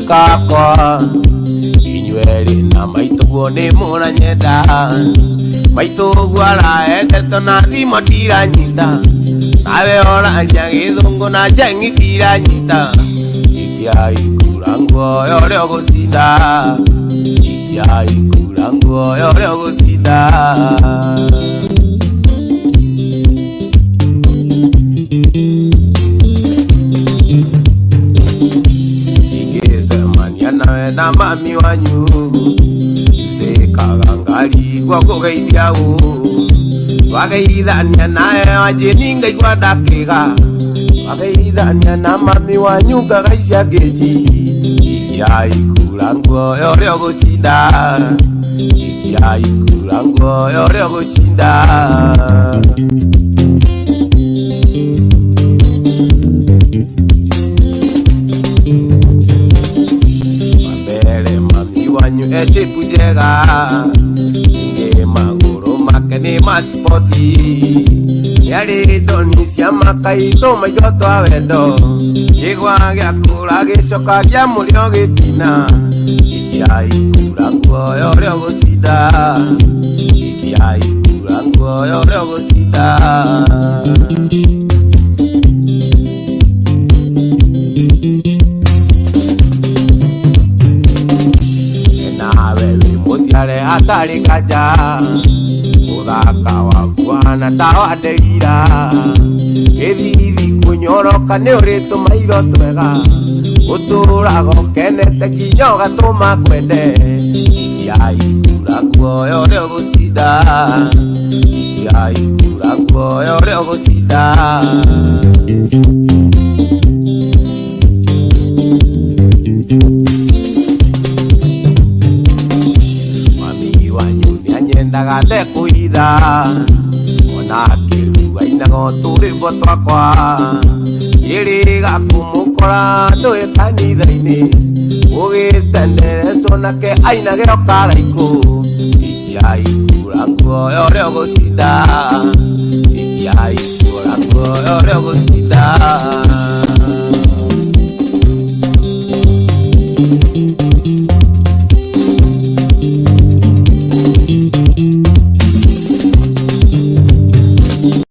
Kakwa inyueri na maituguo ni muranyenda maitugwara endeto na thimo ndiranyita nawe oraria githungu na njengi ndiranyita ikiai kura nguoya uria ugucinda ikiai kura nguoya uria ugucinda na mami wanyu sekaga ngari gwa kugeithia u wageithania nae wajini ngaigua ndakiga wageithania na mami wanyu ngagaicia ngeji ikiai kura nguoya uria ugucinda ikiai kura nguoya uria ugucinda eshipu njega nge maguru make ni maspoti yari doni cia makaito maiyo twa wendo kigwa gia kura gicoka gia murio gitina ikiai kura nguoya uria ugucinda ikiai kura nguoya uria ugucinda Musiare atari kaja uthaka wakwana tawadeira ithithi kunyoroka ni uritu maitho twega uturaga ukenete nginya ugatuma kwende ikiai kura nguoya uria ugucinda ikiai kura nguoya uria ugucinda nyendaga ndekuitha ona kiruga inago turimbo twakwa iriga kumukora ndui kanitha-ini ugitendereco nake ainagio karaiku ikiai kura nguoya uria ugucinda ikiai kura nguoya uria ugucinda